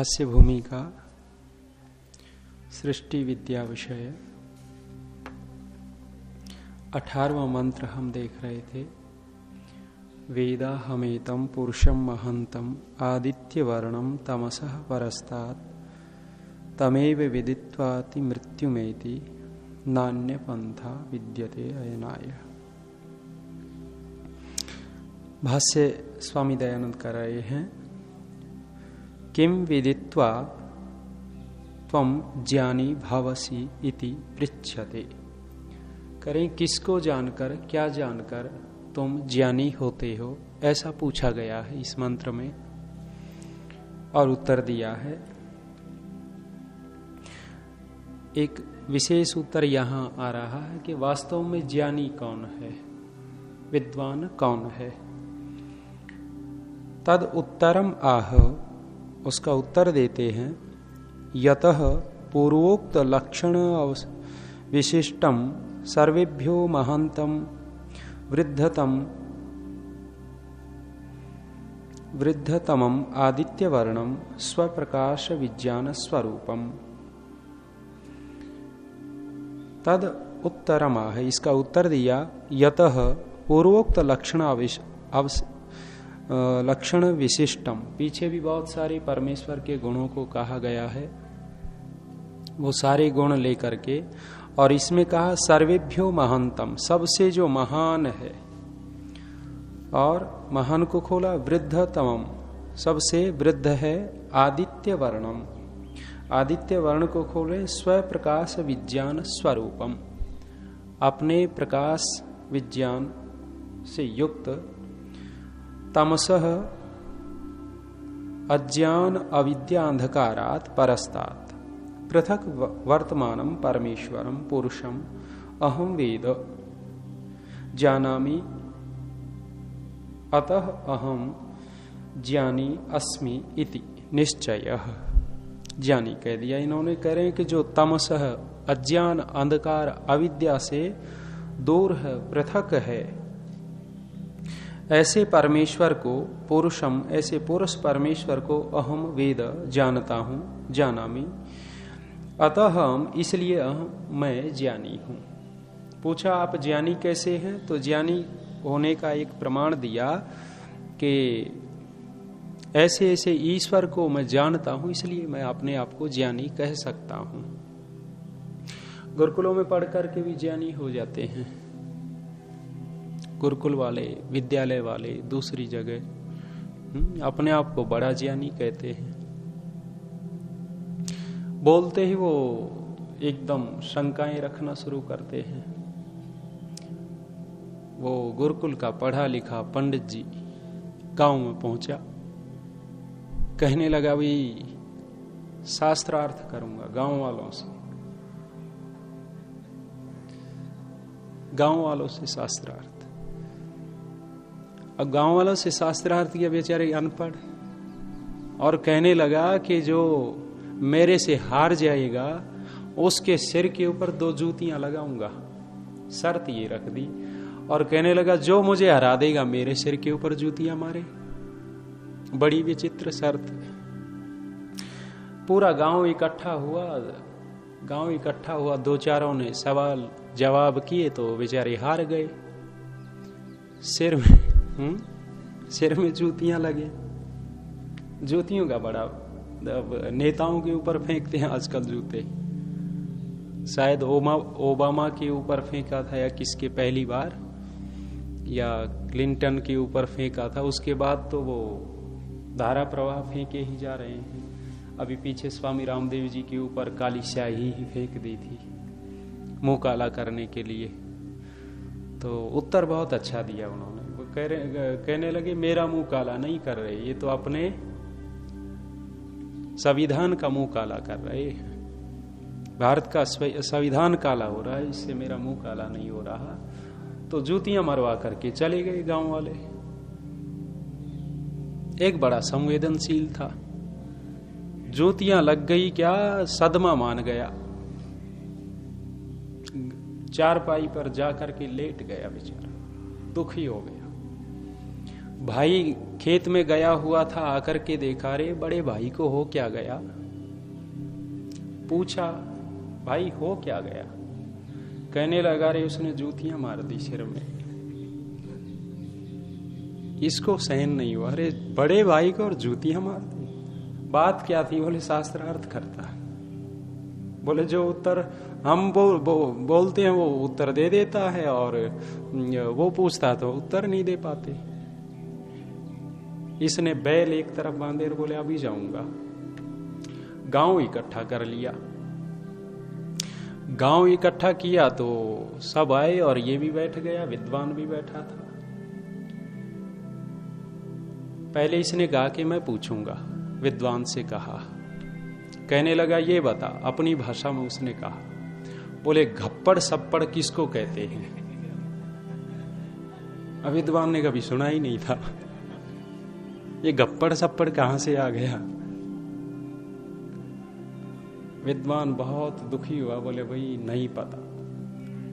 भाष्य भूमि का सृष्टि विद्या विषय 18वां मंत्र हम देख रहे थे। वेदा हमेतम पुरुषम महंतम आदित्य वर्णम तमसः परस्तात् तमेव विदित्वाति मृत्युमेति नान्य पंथा विद्यते अयनाय। भाष्य स्वामी दयानंद कर रहे हैं। किम विदित्वा त्वं ज्ञानी भवसि इति पृच्छते। करें किसको जानकर, क्या जानकर तुम ज्ञानी होते हो, ऐसा पूछा गया है इस मंत्र में। और उत्तर दिया है, एक विशेष उत्तर यहां आ रहा है कि वास्तव में ज्ञानी कौन है, विद्वान कौन है। तद उत्तरम आह, उसका उत्तर देते हैं, यतः पूर्वोक्त लक्षण विशिष्टम सर्वेभ्यो महंतम वृद्धतमम आदित्यवर्णम स्वप्रकाश विज्ञान स्वरूपम। तद उत्तरम है, इसका उत्तर दिया, यतः पूर्वोक्त लक्षण विशिष्टम। पीछे भी बहुत सारे परमेश्वर के गुणों को कहा गया है, वो सारे गुण लेकर के, और इसमें कहा सर्वेभ्यो महंतम, सबसे जो महान है, और महान को खोला वृद्धतमम, सबसे वृद्ध है, आदित्य वर्णम, आदित्य वर्ण को खोले, स्वप्रकाश विज्ञान स्वरूपम, अपने प्रकाश विज्ञान से युक्त, तमसः अज्ञान अविद्या अंधकारात् परस्तात् पृथक वर्तमानम परमेश्वरम पुरुषम अहम वेद जानामि अतः अहम ज्ञानी अस्मि इति निश्चयः। ज्ञानी कह दिया इन्होंने। कह रहे हैं कि जो तमसः अज्ञान अंधकार अविद्या से दूर है, पृथक है, ऐसे परमेश्वर को, पुरुषम, ऐसे पुरुष परमेश्वर को अहम वेद, जानता हूं, जानामि, अतः हम, इसलिए मैं ज्ञानी हूं। पूछा आप ज्ञानी कैसे हैं, तो ज्ञानी होने का एक प्रमाण दिया कि ऐसे ऐसे ईश्वर को मैं जानता हूं, इसलिए मैं अपने आप को ज्ञानी कह सकता हूं। गुरुकुलों में पढ़ करके भी ज्ञानी हो जाते हैं, गुरुकुल वाले, विद्यालय वाले, दूसरी जगह अपने आप को बड़ा ज्ञानी कहते हैं। बोलते ही वो एकदम शंकाएं रखना शुरू करते हैं। वो गुरुकुल का पढ़ा लिखा पंडित जी गांव में पहुंचा, कहने लगा, भाई शास्त्रार्थ करूंगा गांव वालों से शास्त्रार्थ। अब गांव वालों से शास्त्रार्थ किया, बेचारे अनपढ़, और कहने लगा कि जो मेरे से हार जाएगा उसके सिर के ऊपर 2 जूतियां लगाऊंगा। शर्त ये रख दी, और कहने लगा जो मुझे हरा देगा मेरे सिर के ऊपर जूतियां मारे। बड़ी विचित्र शर्त। पूरा गांव इकट्ठा हुआ, 2-4 ने सवाल जवाब किए तो बेचारे हार गए। सिर में जूतियां लगे। जूतियों का बड़ा, नेताओं के ऊपर फेंकते हैं आजकल जूते। शायद ओबामा के ऊपर फेंका था, या किसके पहली बार, या क्लिंटन के ऊपर फेंका था। उसके बाद तो वो धारा प्रवाह फेंके ही जा रहे हैं। अभी पीछे स्वामी रामदेव जी के ऊपर काली स्याही ही फेंक दी थी मुंह काला करने के लिए। तो उत्तर बहुत अच्छा दिया उन्होंने। वो कहने लगे मेरा मुंह काला नहीं कर रहे, ये तो अपने संविधान का मुंह काला कर रहे हैं। भारत का संविधान काला हो रहा है, इससे मेरा मुंह काला नहीं हो रहा। तो जूतियां मरवा करके चले गए गांव वाले। एक बड़ा संवेदनशील था, जूतियां लग गई, क्या सदमा मान गया, चारपाई पर जाकर के लेट गया बेचारा, दुखी हो गया। भाई खेत में गया हुआ था, आकर के देखा, रे बड़े भाई को हो क्या गया। पूछा, भाई हो क्या गया। कहने लगा, रे उसने जूतियां मार दी सिर में, इसको सहन नहीं हुआ। अरे बड़े भाई को और जूतियां मार दी, बात क्या थी। बोले शास्त्रार्थ करता। बोले जो उत्तर हम बोलते हैं वो उत्तर दे देता है, और वो पूछता तो उत्तर नहीं दे पाते। इसने बैल एक तरफ बांधे और बोले अभी जाऊंगा। गांव इकट्ठा कर लिया। गांव इकट्ठा किया तो सब आए और ये भी बैठ गया, विद्वान भी बैठा था। पहले इसने कहा कि मैं पूछूंगा, विद्वान से कहा। कहने लगा ये बता, अपनी भाषा में उसने कहा। बोले घप्पड़ सप्पड़ किसको कहते हैं। विद्वान ने कभी सुना ही नहीं था, ये घप्पड़ सप्पड़ कहां से आ गया। विद्वान बहुत दुखी हुआ, बोले भाई नहीं पता।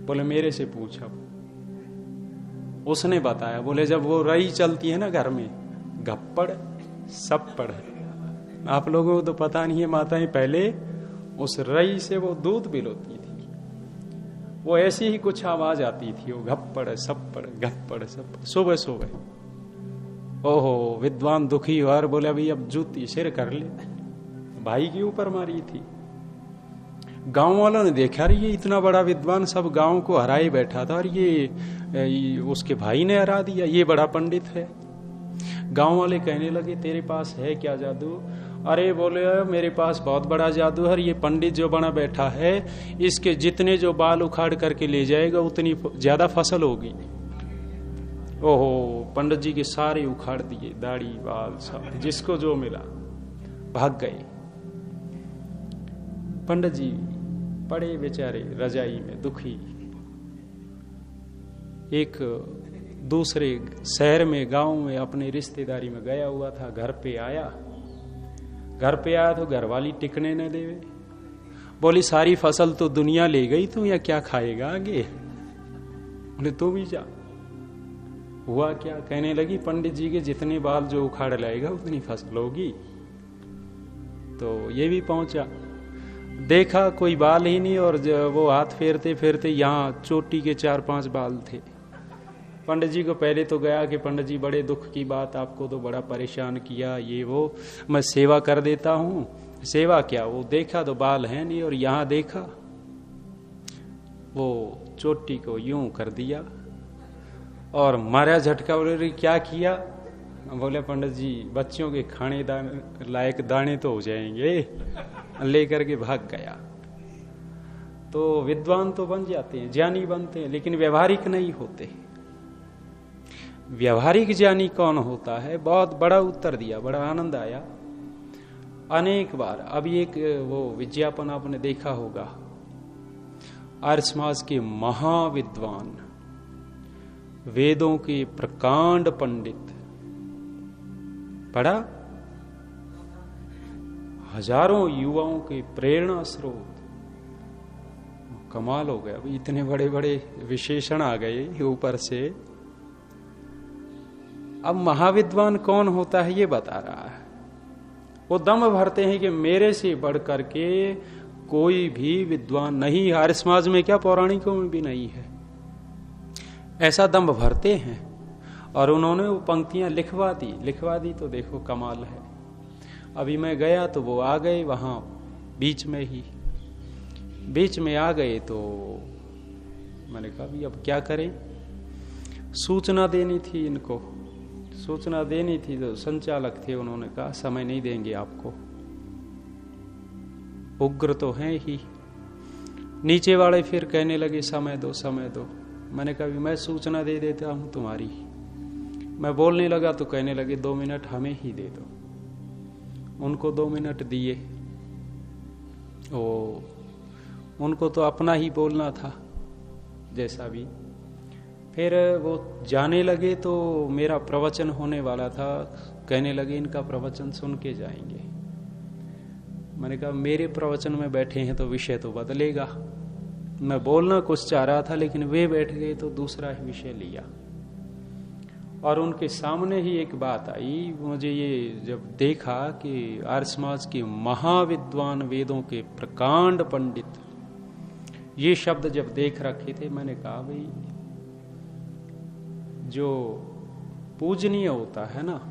बोले मेरे से पूछा। उसने बताया। बोले जब वो रई चलती है ना घर में, घप्पड़ सप्पड़, आप लोगों को तो पता नहीं है, माताएं पहले उस रई से वो दूध पिलोती थी, वो ऐसी ही कुछ आवाज आती थी, वो घप्पड़ सप्पड़ घप्पड़ सप्पड़, सुबह सुबह। ओहो, विद्वान दुखी हुआ और बोले भाई अब जूती सिर कर ले। भाई के ऊपर मारी थी। गांव वालों ने देखा, ये इतना बड़ा विद्वान सब गांव को हराए बैठा था और ये उसके भाई ने हरा दिया, ये बड़ा पंडित है। गांव वाले कहने लगे तेरे पास है क्या जादू। अरे बोले मेरे पास बहुत बड़ा जादू है, ये पंडित जो बना बैठा है, इसके जितने जो बाल उखाड़ करके ले जाएगा उतनी ज्यादा फसल होगी। ओहो, पंडित जी के सारे उखाड़ दिए, दाढ़ी बाल सब, जिसको जो मिला भाग गए। पंडित जी पड़े बेचारे रजाई में दुखी। एक दूसरे शहर में, गांव में अपने रिश्तेदारी में गया हुआ था। घर पे आया तो घरवाली टिकने न देवे। बोली सारी फसल तो दुनिया ले गई, तू या क्या खाएगा आगे। बोले तू भी जा। हुआ क्या। कहने लगी पंडित जी के जितने बाल जो उखाड़ लाएगा उतनी फसल होगी। तो ये भी पहुंचा, देखा कोई बाल ही नहीं, और वो हाथ फेरते फेरते यहाँ चोटी के 4-5 बाल थे। पंडित जी को पहले तो गया कि पंडित जी बड़े दुख की बात, आपको तो बड़ा परेशान किया, ये वो, मैं सेवा कर देता हूँ। सेवा क्या, वो देखा तो बाल है नहीं, और यहाँ देखा वो चोटी को यूं कर दिया और मारा झटका। बोले क्या किया। बोले पंडित जी बच्चों के खाने लायक दाने तो हो जाएंगे, लेकर के भाग गया। तो विद्वान तो बन जाते हैं, ज्ञानी बनते हैं, लेकिन व्यवहारिक नहीं होते। व्यवहारिक ज्ञानी कौन होता है। बहुत बड़ा उत्तर दिया, बड़ा आनंद आया अनेक बार। अभी एक वो विज्ञापन आपने देखा होगा, आर्य समाज के महाविद्वान, वेदों के प्रकांड पंडित, पढ़ा, हजारों युवाओं के प्रेरणा स्रोत। कमाल हो गया, इतने बड़े बड़े विशेषण आ गए ऊपर से। अब महाविद्वान कौन होता है ये बता रहा है। वो दम भरते हैं कि मेरे से बढ़ करके कोई भी विद्वान नहीं, आर्य समाज में क्या पौराणिकों में भी नहीं है, ऐसा दम भरते हैं। और उन्होंने वो पंक्तियां लिखवा दी तो देखो कमाल है। अभी मैं गया तो वो आ गए वहां बीच में आ गए। तो मैंने कहा भी अब क्या करें, सूचना देनी थी इनको, सूचना देनी थी। तो संचालक थे, उन्होंने कहा समय नहीं देंगे आपको, उग्र तो हैं ही। नीचे वाले फिर कहने लगे समय दो समय दो। मैंने कहा मैं सूचना दे देता हूं तुम्हारी। मैं बोलने लगा तो कहने लगे 2 मिनट हमें ही दे दो। उनको 2 मिनट दिए। उनको तो अपना ही बोलना था जैसा भी। फिर वो जाने लगे तो मेरा प्रवचन होने वाला था। कहने लगे इनका प्रवचन सुन के जाएंगे। मैंने कहा मेरे प्रवचन में बैठे हैं तो विषय तो बदलेगा। मैं बोलना कुछ चाह रहा था, लेकिन वे बैठ गए तो दूसरा ही विषय लिया। और उनके सामने ही एक बात आई, मुझे ये जब देखा कि आर्य समाज के महाविद्वान, वेदों के प्रकांड पंडित, ये शब्द जब देख रखे थे, मैंने कहा भाई जो पूजनीय होता है ना,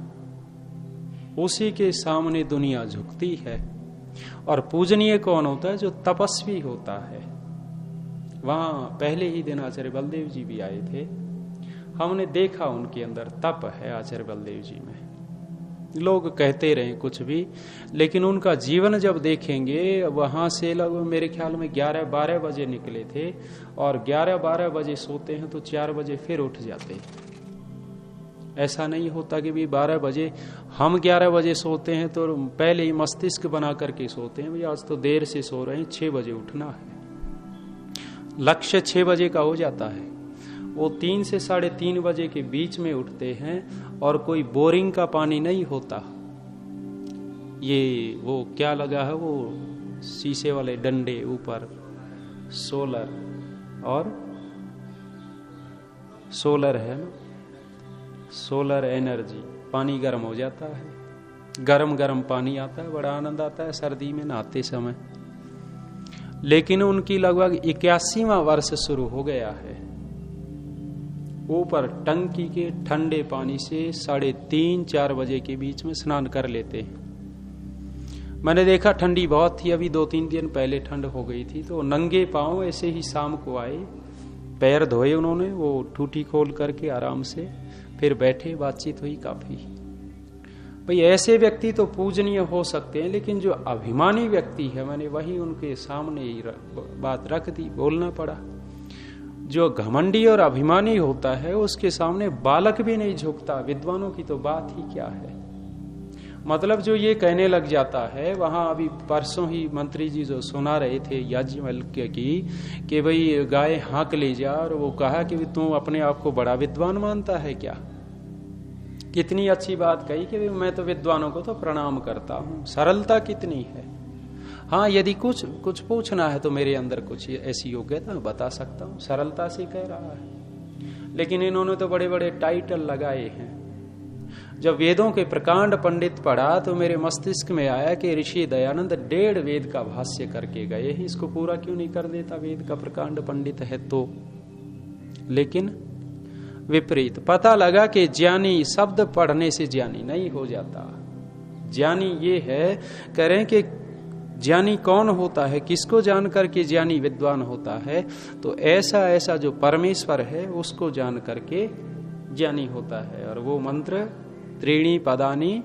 उसी के सामने दुनिया झुकती है। और पूजनीय कौन होता है? जो तपस्वी होता है। वहां पहले ही दिन आचार्य बलदेव जी भी आए थे, हमने देखा उनके अंदर तप है आचार्य बलदेव जी में। लोग कहते रहे कुछ भी, लेकिन उनका जीवन जब देखेंगे, वहां से लगभग मेरे ख्याल में 11-12 बजे निकले थे और 11-12 बजे सोते हैं तो 4 बजे फिर उठ जाते हैं। ऐसा नहीं होता कि भी 12 बजे, हम 11 बजे सोते हैं तो पहले ही मस्तिष्क बना करके सोते हैं, भाई आज तो देर से सो रहे हैं, 6 बजे उठना है। लक्ष्य 6 बजे का हो जाता है। वो 3 से 3:30 बजे के बीच में उठते हैं और कोई बोरिंग का पानी नहीं होता। ये वो क्या लगा है, वो शीशे वाले डंडे ऊपर, सोलर है ना, सोलर एनर्जी, पानी गर्म हो जाता है, गरम गरम पानी आता है, बड़ा आनंद आता है सर्दी में नहाते समय। लेकिन उनकी लगभग 81वां वर्ष शुरू हो गया है। ऊपर टंकी के ठंडे पानी से 3:30-4 बजे के बीच में स्नान कर लेते हैं। मैंने देखा ठंडी बहुत थी, अभी 2-3 दिन पहले ठंड हो गई थी, तो नंगे पांव ऐसे ही शाम को आए, पैर धोए उन्होंने, वो टूटी खोल करके आराम से, फिर बैठे, बातचीत हुई काफी। भाई ऐसे व्यक्ति तो पूजनीय हो सकते हैं, लेकिन जो अभिमानी व्यक्ति है, मैंने वही उनके सामने ही बात रख दी, बोलना पड़ा। जो घमंडी और अभिमानी होता है उसके सामने बालक भी नहीं झुकता, विद्वानों की तो बात ही क्या है। मतलब जो ये कहने लग जाता है, वहां अभी परसों ही मंत्री जी जो सुना रहे थे याज्ञवल्क्य की, कि भाई गाय हाँक ले जा, और वो कहा कि तू अपने आप को बड़ा विद्वान मानता है क्या। कितनी अच्छी बात कही कि मैं तो विद्वानों को तो प्रणाम करता हूं। सरलता कितनी है। हाँ, यदि कुछ पूछना है तो मेरे अंदर कुछ ऐसी योग्यता मैं बता सकता हूं, सरलता से कह रहा है। लेकिन इन्होंने तो बड़े बड़े टाइटल लगाए हैं। जब वेदों के प्रकांड पंडित पढ़ा तो मेरे मस्तिष्क में आया कि ऋषि दयानंद 1.5 वेद का भाष्य करके गए हैं, इसको पूरा क्यों नहीं कर देता वेद का प्रकांड पंडित है तो। लेकिन विपरीत पता लगा कि ज्ञानी शब्द पढ़ने से ज्ञानी नहीं हो जाता। ज्ञानी ये है, करें कि ज्ञानी कौन होता है, किसको जान करके ज्ञानी विद्वान होता है, तो ऐसा जो परमेश्वर है उसको जान करके ज्ञानी होता है। और वो मंत्र 3 पदानि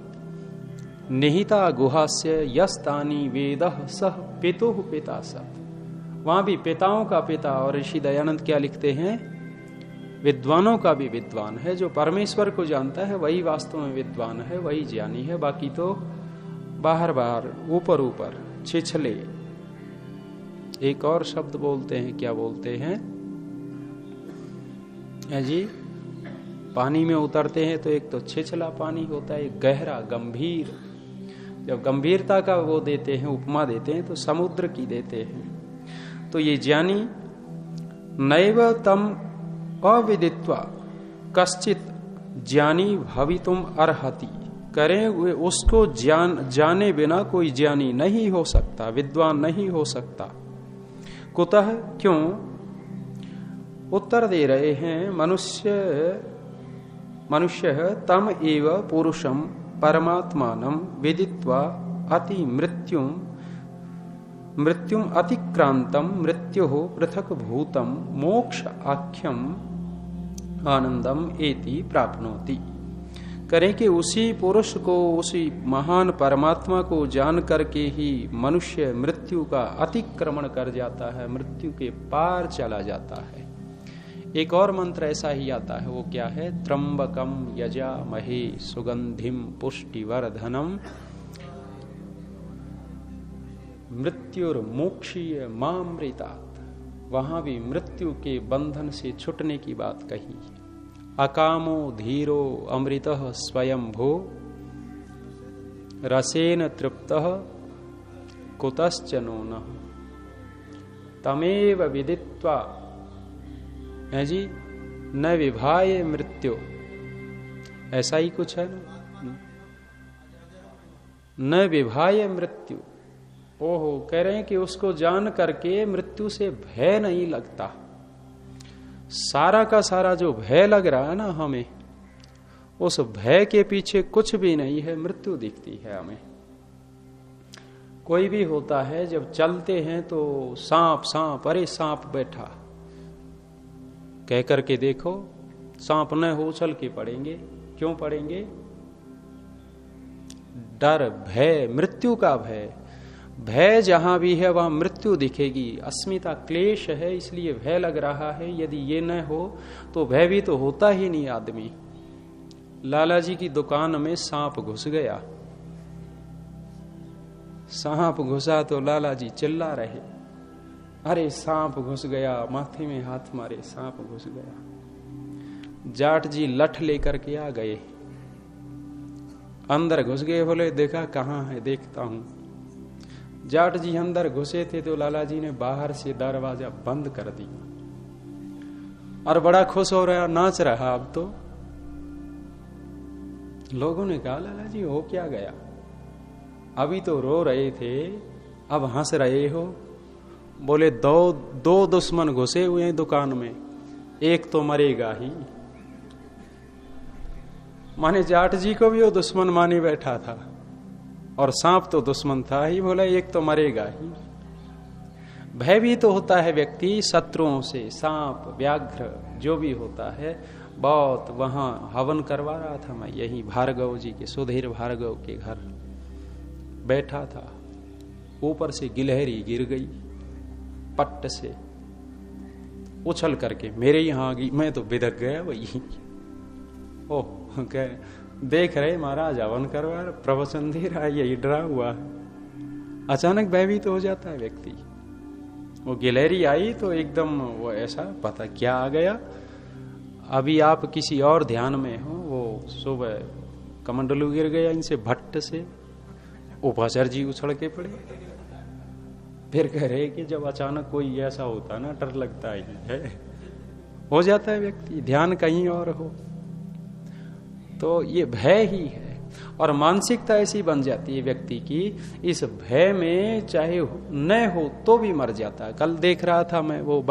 निहिता गुहास्य यस्तानि वेदः सह पितुः पिता सत्। वहां भी पिताओं का पिता, और ऋषि दयानंद क्या लिखते हैं, विद्वानों का भी विद्वान है। जो परमेश्वर को जानता है वही वास्तव में विद्वान है, वही ज्ञानी है। बाकी तो बाहर बाहर, ऊपर ऊपर, छिछले। एक और शब्द बोलते हैं, क्या बोलते हैं जी, पानी में उतरते हैं तो एक तो छिछला पानी होता है, एक गहरा गंभीर। जब गंभीरता का वो देते हैं, उपमा देते हैं, तो समुद्र की देते हैं। तो ये ज्ञानी नैव तम अविदित्वा कश्चित ज्ञानी भवितुम अर्हति, करें उसको जाने बिना कोई ज्ञानी नहीं हो सकता, विद्वान नहीं हो सकता। कुतः, क्यों? उत्तर दे रहे हैं, मनुष्य तम एव पुरुषम परमात्मानं विदित्वा अति मृत्युम अतिक्रांतम मृत्योः पृथक भूतम मोक्ष आख्यम आनंदम एति प्राप्नोति। करें कि उसी पुरुष को, उसी महान परमात्मा को जान करके ही मनुष्य मृत्यु का अतिक्रमण कर जाता है, मृत्यु के पार चला जाता है। एक और मंत्र ऐसा ही आता है, वो क्या है, त्र्यंबकम यजामहे सुगंधिम पुष्टिवर्धनम मृत्युर्मोक्षीय मामृतात्। वहां भी मृत्यु के बंधन से छुटने की बात कही। अकामो धीरो अमृतः स्वयंभो रसेन तृप्तः कुतश्च नो तमेव विदित्वा है जी न विभाय मृत्यु ऐसा ही कुछ है ना। न विभाय मृत्यु, ओहो, कह रहे हैं कि उसको जान करके मृत्यु से भय नहीं लगता। सारा का सारा जो भय लग रहा है ना हमें, उस भय के पीछे कुछ भी नहीं है, मृत्यु दिखती है हमें। कोई भी होता है जब चलते हैं तो सांप सांप, अरे सांप बैठा कह करके देखो, सांप न हो उछल के पड़ेंगे। क्यों पड़ेंगे? डर, भय, मृत्यु का भय। भय जहां भी है वहां मृत्यु दिखेगी। अस्मिता क्लेश है, इसलिए भय लग रहा है। यदि ये न हो तो भय भी तो होता ही नहीं आदमी। लाला जी की दुकान में सांप घुस गया, सांप घुसा तो लाला जी चिल्ला रहे, अरे सांप घुस गया, माथे में हाथ मारे, सांप घुस गया। जाट जी लठ लेकर के आ गए, अंदर घुस गए, बोले देखा कहां है, देखता हूं। जाट जी अंदर घुसे थे तो लाला जी ने बाहर से दरवाजा बंद कर दिया और बड़ा खुश हो रहा, नाच रहा। अब तो लोगों ने कहा, लाला जी हो क्या गया? अभी तो रो रहे थे, अब हंस रहे हो? बोले दो दुश्मन घुसे हुए हैं दुकान में, एक तो मरेगा ही। माने जाट जी को भी वो दुश्मन माने बैठा था और सांप तो दुश्मन था ही। बोला एक तो मरेगा ही। भयभीत तो होता है व्यक्ति शत्रुओं से, सांप, व्याघ्र जो भी होता है। बहुत वहां हवन करवा रहा था मैं, यही भार्गव जी के, सुधीर भार्गव के घर बैठा था। ऊपर से गिलहरी गिर गई पट्ट से, उछल करके मेरे यहां आ गई। मैं तो बिदक गया वही। ओह, देख रहे महाराज हवन करवा, प्रवचन दे रहा है, यही डरा हुआ है। अचानक भयभीत तो हो जाता है व्यक्ति। वो गिलहरी आई तो एकदम वो ऐसा पता क्या आ गया। अभी आप किसी और ध्यान में हो, वो सुबह कमंडलू गिर गया इनसे भट्ट से, उपाचार्य जी उछल के पड़े। फिर कह रहे कि जब अचानक कोई ऐसा होता ना, डर लगता ही है, हो जाता है व्यक्ति, ध्यान कहीं और हो। तो ये भय ही है और मानसिकता ऐसी बन जाती है व्यक्ति की, इस भय में चाहे न हो तो भी मर जाता है। कल देख रहा था मैं, वो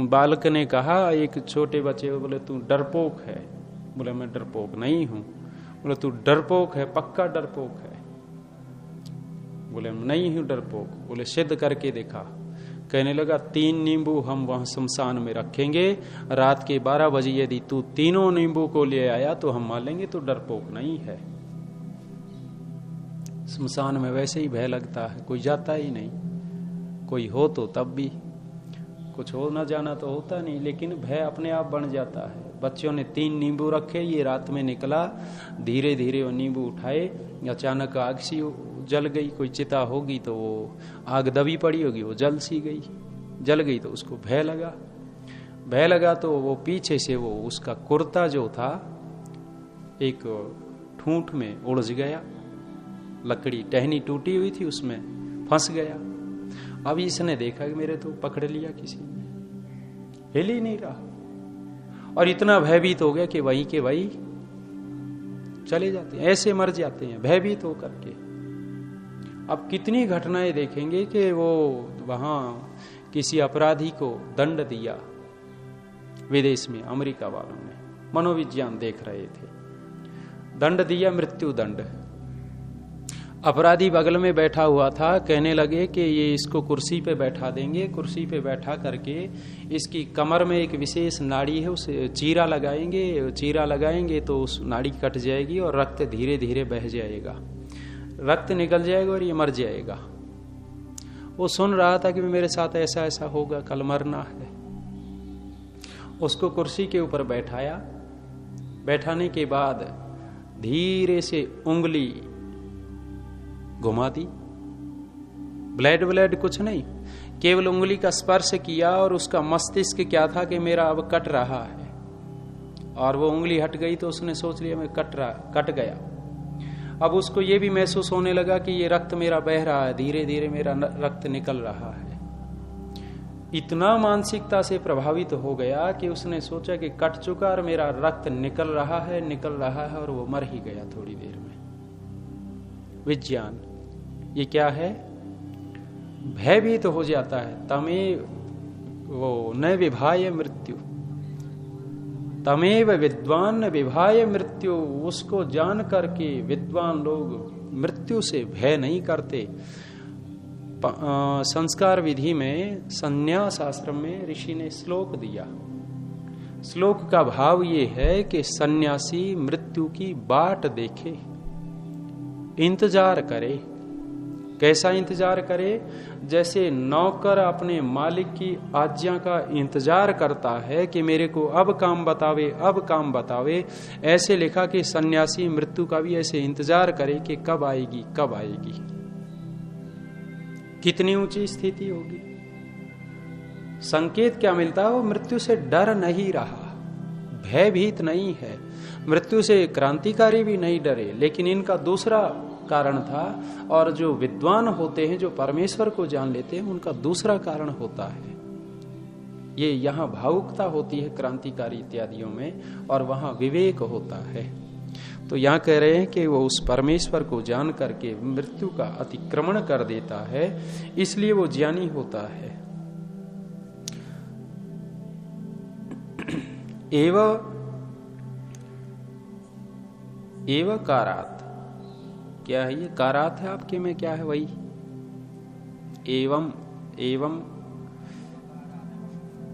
बालक ने कहा, एक छोटे बच्चे को, बोले तू डरपोक है। बोले मैं डरपोक नहीं हूं। बोले तू डरपोक है, पक्का डरपोक है। बोले नहीं हूं डरपोक। बोले सिद्ध करके दिखा। कहने लगा 3 नींबू हम वहां शमशान में रखेंगे, रात के 12 बजे यदि तू तीनों नींबू को ले आया तो हम मान लेंगे तो डरपोक नहीं है। शमशान में वैसे ही भय लगता है, कोई जाता ही नहीं। कोई हो तो तब भी, कुछ हो ना जाना तो होता नहीं, लेकिन भय अपने आप बन जाता है। बच्चों ने 3 नींबू रखे, ये रात में निकला, धीरे धीरे वो नींबू उठाए, अचानक आग सी जल गई। कोई चिता होगी तो वो आग दबी पड़ी होगी, वो जल गई तो उसको भय लगा तो वो पीछे से वो उसका कुर्ता जो था एक ठूंठ में उलझ गया, लकड़ी टहनी टूटी हुई थी उसमें फंस गया। अभी इसने देखा कि मेरे तो पकड़ लिया किसी ने, हिल ही नहीं रहा और इतना भयभीत हो गया कि वहीं के वहीं चले जाते हैं, ऐसे मर जाते हैं भयभीत होकर के। अब कितनी घटनाएं देखेंगे कि वो वहां किसी अपराधी को दंड दिया, विदेश में अमेरिका वालों ने मनोविज्ञान देख रहे थे, दंड दिया, मृत्यु दंड। अपराधी बगल में बैठा हुआ था, कहने लगे कि ये इसको कुर्सी पे बैठा देंगे, कुर्सी पे बैठा करके इसकी कमर में एक विशेष नाड़ी है, उसे चीरा लगाएंगे तो उस नाड़ी कट जाएगी और रक्त धीरे धीरे बह जाएगा, रक्त निकल जाएगा और ये मर जाएगा। वो सुन रहा था कि मेरे साथ ऐसा ऐसा होगा, कल मरना है। उसको कुर्सी के ऊपर बैठाया, बैठाने के बाद धीरे से उंगली घुमा दी, ब्लेड कुछ नहीं, केवल उंगली का स्पर्श किया और उसका मस्तिष्क क्या था कि मेरा अब कट रहा है, और वो उंगली हट गई तो उसने सोच लिया मैं कट गया। अब उसको ये भी महसूस होने लगा कि ये रक्त मेरा बह रहा है, धीरे धीरे मेरा रक्त निकल रहा है। इतना मानसिकता से प्रभावित हो गया कि उसने सोचा कि कट चुका और मेरा रक्त निकल रहा है और वो मर ही गया थोड़ी देर में। विज्ञान ये क्या है? भयभीत तो हो जाता है। तमेव वो न विभाय मृत्यु, तमेव विद्वान न विभाय मृत्यु। उसको जान करके विद्वान लोग मृत्यु से भय नहीं करते। संस्कार विधि में संन्यास आश्रम में ऋषि ने श्लोक दिया। श्लोक का भाव ये है कि सन्यासी मृत्यु की बाट देखे, इंतजार करे। कैसा इंतजार करे? जैसे नौकर अपने मालिक की आज्ञा का इंतजार करता है कि मेरे को अब काम बतावे, ऐसे लिखा कि सन्यासी मृत्यु का भी ऐसे इंतजार करे कि कब आएगी। कितनी ऊंची स्थिति होगी। संकेत क्या मिलता है? वो मृत्यु से डर नहीं रहा, भयभीत नहीं है। मृत्यु से क्रांतिकारी भी नहीं डरे, लेकिन इनका दूसरा कारण था। और जो विद्वान होते हैं, जो परमेश्वर को जान लेते हैं, उनका दूसरा कारण होता है। ये यहाँ भावुकता होती है क्रांतिकारी इत्यादियों में, और वहां विवेक होता है। तो यहाँ कह रहे हैं कि वो उस परमेश्वर को जान करके मृत्यु का अतिक्रमण कर देता है, इसलिए वो ज्ञानी होता है। एव कारात, क्या है ये? कारात है आपके में, क्या है? वही एवं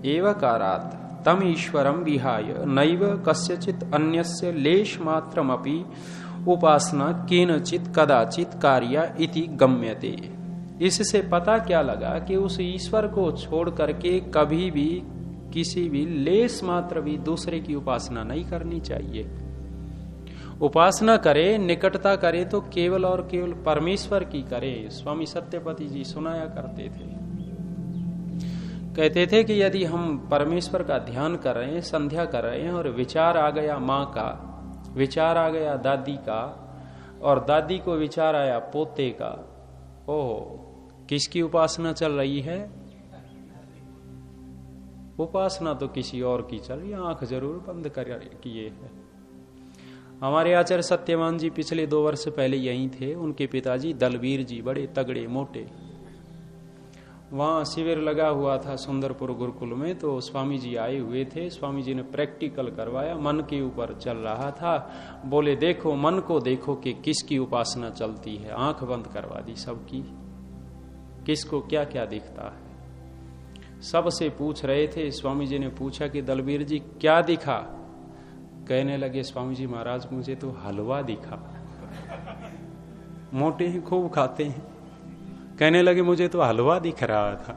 एव कारात तम ईश्वरम विहाय नैव कस्यचित अन्यस्य लेश मात्रमपि उपासना केनचित कदाचित कार्या इति गम्यते। इससे पता क्या लगा कि उस ईश्वर को छोड़ करके कभी भी किसी भी लेश मात्र भी दूसरे की उपासना नहीं करनी चाहिए। उपासना करे, निकटता करे तो केवल और केवल परमेश्वर की करे। स्वामी सत्यपति जी सुनाया करते थे, कहते थे कि यदि हम परमेश्वर का ध्यान कर रहे हैं, संध्या कर रहे हैं, और विचार आ गया माँ का, विचार आ गया दादी का, और दादी को विचार आया पोते का, ओह किसकी उपासना चल रही है? उपासना तो किसी और की चल रही है, आंख जरूर बंद कर किए है। हमारे आचार्य सत्यवान जी पिछले 2 वर्ष पहले यहीं थे। उनके पिताजी दलवीर जी बड़े तगड़े मोटे, वहां शिविर लगा हुआ था सुंदरपुर गुरुकुल में, तो स्वामी जी आए हुए थे। स्वामी जी ने प्रैक्टिकल करवाया, मन के ऊपर चल रहा था। बोले देखो, मन को देखो कि किसकी उपासना चलती है। आंख बंद करवा दी सबकी, किसको क्या क्या दिखता है। सबसे पूछ रहे थे। स्वामी जी ने पूछा कि दलवीर जी क्या दिखा? कहने लगे स्वामी जी महाराज मुझे तो हलवा दिखा। मोटे हैं, खूब खाते हैं। कहने लगे मुझे तो हलवा दिख रहा था।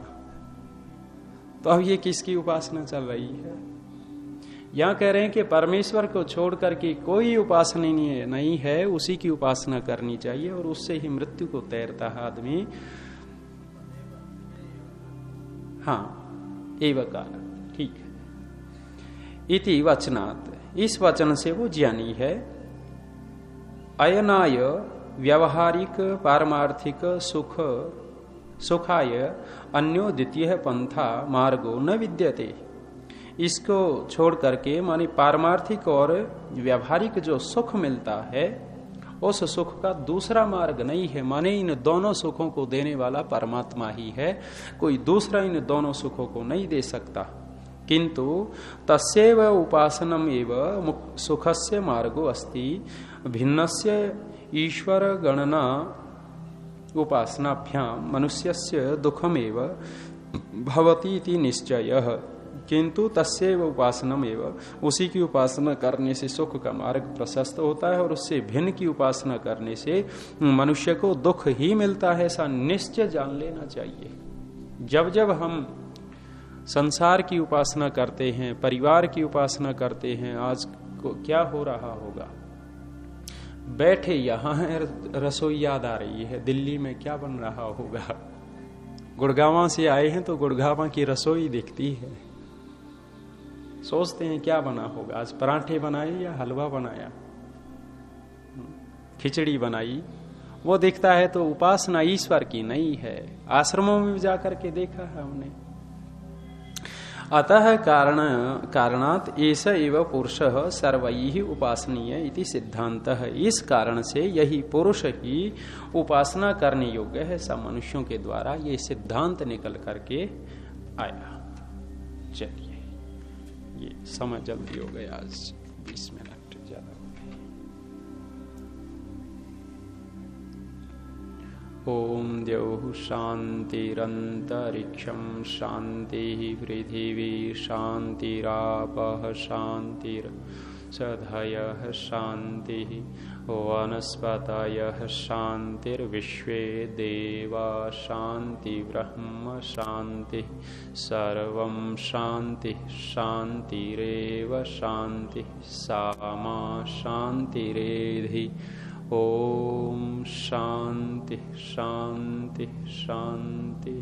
तो अब ये किसकी उपासना चल रही है? यहां कह रहे हैं कि परमेश्वर को छोड़ करके कोई उपासना नहीं है, उसी की उपासना करनी चाहिए, और उससे ही मृत्यु को तैरता है आदमी। हाँ, एवकार, ठीक है। इति वचनात्, इस वचन से वो ज्ञानी है। अयनाय व्यावहारिक पारमार्थिक सुखाय अन्यो द्वितीय पंथा मार्गो न विद्यते। इसको छोड़ करके माने पारमार्थिक और व्यावहारिक जो सुख मिलता है, उस सुख का दूसरा मार्ग नहीं है। माने इन दोनों सुखों को देने वाला परमात्मा ही है, कोई दूसरा इन दोनों सुखों को नहीं दे सकता। किंतु तस्यैव उपासनम एव सुखस्य मार्गो अस्ति, भिन्नस्य ईश्वर गणना उपासनाभ्याम मनुष्यस्य दुखमेव भवति इति निश्चयः। किंतु तस्यैव उपासनम एव, उसी की उपासना करने से सुख का मार्ग प्रशस्त होता है, और उससे भिन्न की उपासना करने से मनुष्य को दुख ही मिलता है, ऐसा निश्चय जान लेना चाहिए। जब जब हम संसार की उपासना करते हैं, परिवार की उपासना करते हैं, आज को क्या हो रहा होगा? बैठे यहाँ है, रसोई याद आ रही है, दिल्ली में क्या बन रहा होगा। गुड़गांव से आए हैं तो गुड़गांव की रसोई दिखती है, सोचते हैं क्या बना होगा। आज पराठे बनाए या हलवा बनाया, खिचड़ी बनाई, वो दिखता है। तो उपासना ईश्वर की नहीं है। आश्रमों में जाकर के देखा है हमने, अतः कारणात ऐसा एव पुरुष सर्वैः उपासनीय इति सिद्धांत है। इस कारण से यही पुरुष ही उपासना करने योग्य है सब मनुष्यों के द्वारा, ये सिद्धांत निकल करके आया। चलिए, ये समय जल्दी हो गया, आज 20 मिनट ज्यादा हो गए। ओम द्यौः शान्तिरन्तरिक्षं शान्तिः पृथिवी शान्तिरापः शान्तिर्षधयः शान्तिः वनस्पतयः शान्तिर्विश्वे देवा शान्ति ब्रह्म शान्तिः सर्वं शान्तिः शान्तिरेव शान्तिः सामा शान्तिरेधि। ओम शांति शांति शांति।